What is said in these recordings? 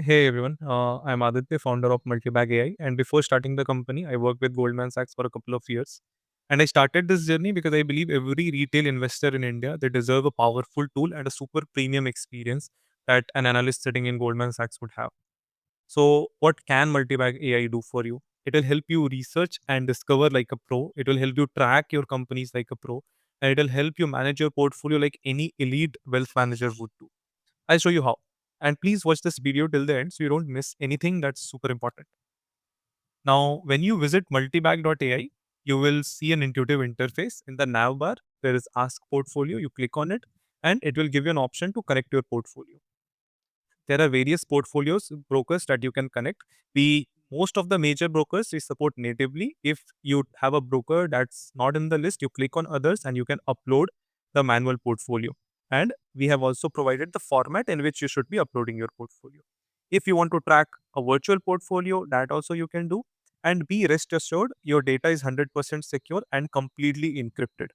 Hey everyone, I'm Aditya, founder of Multibagg AI. And before starting the company, I worked with Goldman Sachs for a couple of years. And I started this journey because I believe every retail investor in India they deserve a powerful tool and a super premium experience that an analyst sitting in Goldman Sachs would have. So, what can Multibagg AI do for you? It will help you research and discover like a pro. It will help you track your companies like a pro, and it will help you manage your portfolio like any elite wealth manager would do. I'll show you how. And please watch this video till the end so you don't miss anything that's super important. Now, when you visit multibag.ai, you will see an intuitive interface. In the nav bar, there is Ask Portfolio. You click on it, and it will give you an option to connect your portfolio. There are various portfolios brokers that you can connect. The most of the major brokers we support natively. If you have a broker that's not in the list, you click on others and you can upload the manual portfolio. And we have also provided the format in which you should be uploading your portfolio. If you want to track a virtual portfolio, that also you can do. And be rest assured, your data is 100% secure and completely encrypted.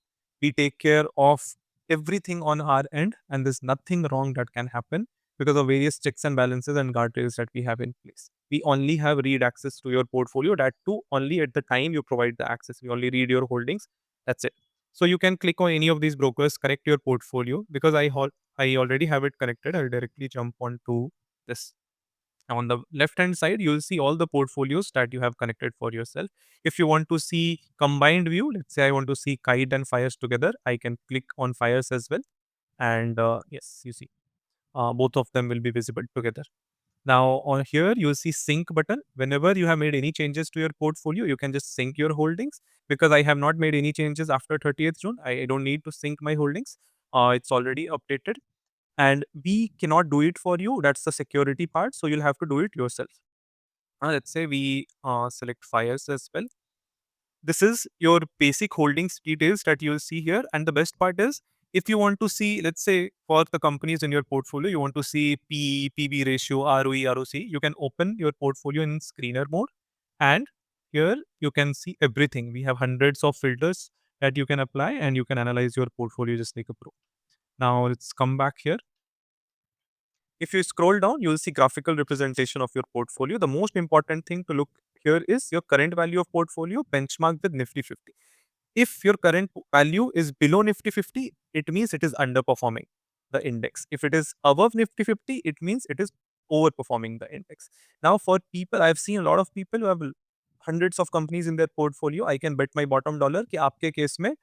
We take care of everything on our end, and there's nothing wrong that can happen because of various checks and balances and guardrails that we have in place. We only have read access to your portfolio, that too only at the time you provide the access. We only read your holdings. That's it. So you can click on any of these brokers, connect your portfolio. Because I already have it connected, I'll directly jump onto this. On the left hand side, you'll see all the portfolios that you have connected for yourself. If you want to see combined view, let's say I want to see kite and fires together, I can click on fires as well. And yes, you see both of them will be visible together. Now on here, you'll see sync button. Whenever you have made any changes to your portfolio, you can just sync your holdings. Because I have not made any changes after 30th June, I don't need to sync my holdings. It's already updated, and we cannot do it for you. That's the security part. So you'll have to do it yourself. Let's say we select fires as well. This is your basic holdings details that you'll see here. And the best part is, if you want to see, let's say for the companies in your portfolio, you want to see P, PB ratio, ROE, ROC, you can open your portfolio in screener mode. And here you can see everything. We have hundreds of filters that you can apply, and you can analyze your portfolio just like a pro. Now let's come back here. If you scroll down, you'll see graphical representation of your portfolio. The most important thing to look here is your current value of portfolio benchmarked with Nifty 50. If your current value is below Nifty 50, it means it is underperforming the index. If it is above Nifty 50, it means it is overperforming the index. Now, for people, I've seen a lot of people who have hundreds of companies in their portfolio. I can bet my bottom dollar कि आपके case में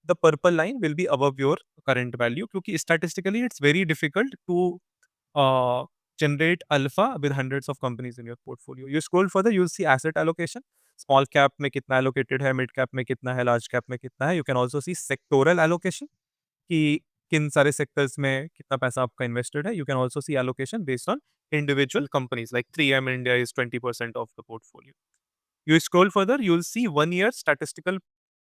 the purple line will be above your current value. क्योंकि statistically, it's very difficult to uh, generate alpha with hundreds of companies in your portfolio. You scroll further, you'll see asset allocation. Small cap में कितना allocated है, mid cap में कितना है, large cap में कितना है. You can also see sectoral allocation कि किन सारे sectors में कितना पैसा आपका invested है. You can also see allocation based on individual companies. Like 3M in India is 20% of the portfolio. You scroll further, you'll see 1 year statistical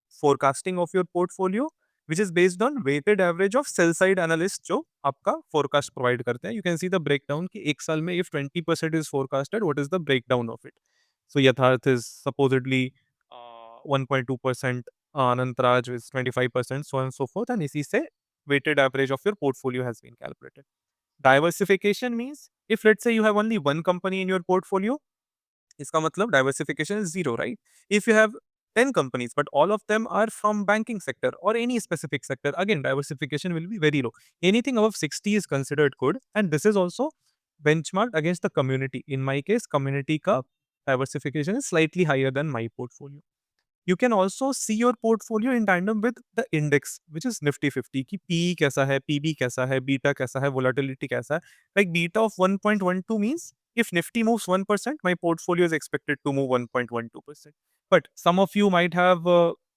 forecasting of your portfolio, which is based on weighted average of sell side analysts जो आपका forecast provide करते हैं. You can see the breakdown कि एक साल में if 20% is forecasted, what is the breakdown of it. So Yatharth is supposedly 1.2%, Anantraj is 25%, so on and so forth. And इसी से weighted average of your portfolio has been calculated. Diversification means if let's say you have only one company in your portfolio, इसका मतलब diversification is zero, right? If you have 10 companies, but all of them are from banking sector or any specific sector, again, diversification will be very low. Anything above 60 is considered good. And this is also benchmarked against the community. In my case, community ka diversification is slightly higher than my portfolio. You can also see your portfolio in tandem with the index, which is Nifty 50 कि PE कैसा है, PB कैसा है, beta कैसा है, volatility कैसा है. Like beta of 1.12 means if Nifty moves 1%, my portfolio is expected to move 1.12%. But some of you might have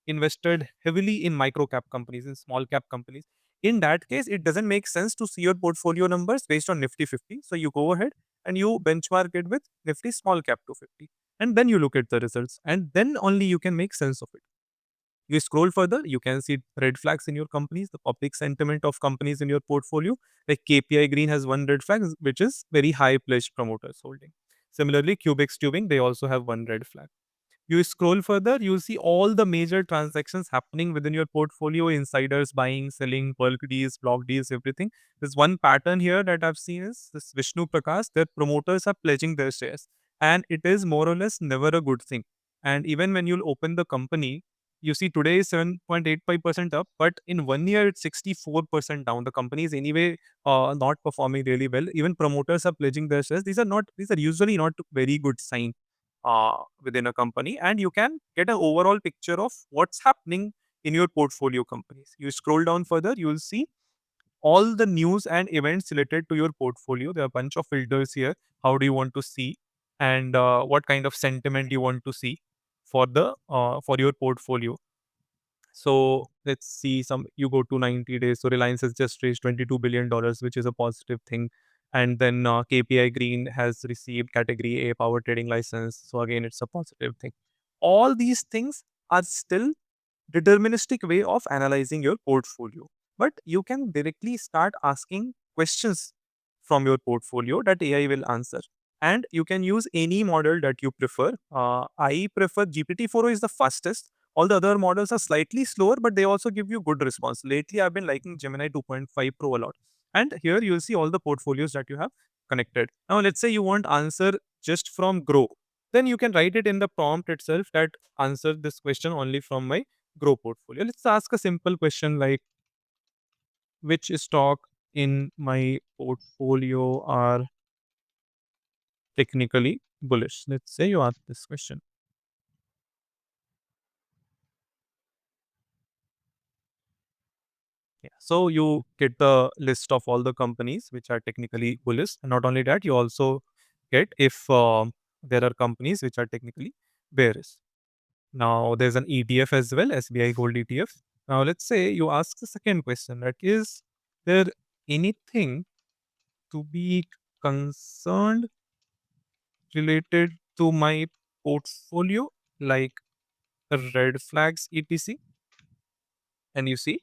invested heavily in micro cap companies, in small cap companies. In that case, it doesn't make sense to see your portfolio numbers based on Nifty 50. So you go ahead and you benchmark it with Nifty small cap 250. And then you look at the results, and then only you can make sense of it. You scroll further, you can see red flags in your companies, the public sentiment of companies in your portfolio. Like KPI Green has one red flag, which is very high pledged promoters holding. Similarly, Cubex Tubing, they also have one red flag. You scroll further, you'll see all the major transactions happening within your portfolio, insiders buying, selling, bulk deals, block deals, everything. There's one pattern here that I've seen is this Vishnu Prakash, their promoters are pledging their shares. And it is more or less never a good thing. And even when you'll open the company, you see today is 7.85% up, but in 1 year it's 64% down. The company is anyway not performing really well. Even promoters are pledging their shares. These are usually not very good sign within a company, and you can get an overall picture of what's happening in your portfolio companies. You scroll down further, you will see all the news and events related to your portfolio. There are a bunch of filters here. How do you want to see, and what kind of sentiment you want to see for the for your portfolio. So let's see some. You go to 90 days. So Reliance has just raised $22 billion, which is a positive thing. And then KPI Green has received Category A power trading license. So again, it's a positive thing. All these things are still deterministic way of analyzing your portfolio. But you can directly start asking questions from your portfolio that AI will answer. And you can use any model that you prefer. I prefer GPT-4o is the fastest. All the other models are slightly slower, but they also give you good response. Lately, I've been liking Gemini 2.5 Pro a lot. And here you'll see all the portfolios that you have connected. Now, let's say you want answer just from Groww. Then you can write it in the prompt itself that answer this question only from my Groww portfolio. Let's ask a simple question like which stock in my portfolio are technically bullish? Let's say you ask this question. Yeah. So you get the list of all the companies which are technically bullish. And not only that, you also get if there are companies which are technically bearish. Now there's an ETF as well, SBI Gold ETF. Now let's say you ask the second question, that is there anything to be concerned related to my portfolio, like red flags, etc. And you see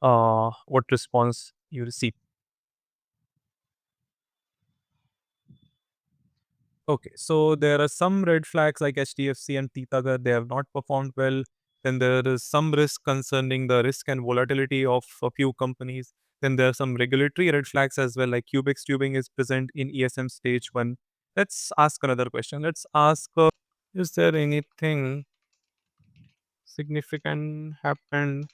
what response you receive. Okay, so there are some red flags like HDFC and Titagar, they have not performed well. Then there is some risk concerning the risk and volatility of a few companies. Then there are some regulatory red flags as well, like Cubex tubing is present in ESM stage 1. Let's ask another question. Let's ask, is there anything significant happened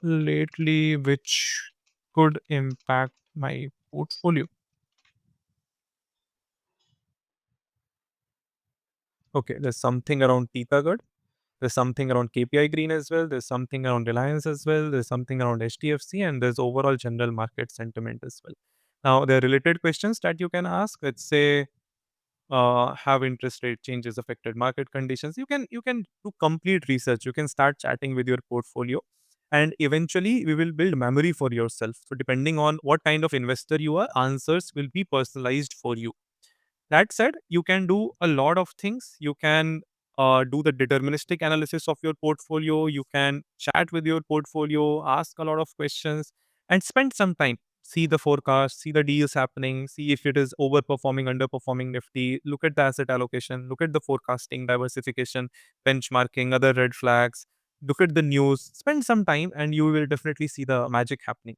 lately which could impact my portfolio? Okay, there's something around Titagar. There's something around KPI Green as well. There's something around Reliance as well. There's something around HDFC, and there's overall general market sentiment as well. Now, there are related questions that you can ask. Let's say, have interest rate changes affected market conditions? You can do complete research. You can start chatting with your portfolio, and eventually, we will build memory for yourself. So, depending on what kind of investor you are, answers will be personalized for you. That said, you can do a lot of things. You can do the deterministic analysis of your portfolio. You can chat with your portfolio, ask a lot of questions, and spend some time. See the forecast, see the deals happening, see if it is overperforming, underperforming Nifty. Look at the asset allocation, look at the forecasting, diversification, benchmarking, other red flags. Look at the news. Spend some time, and you will definitely see the magic happening.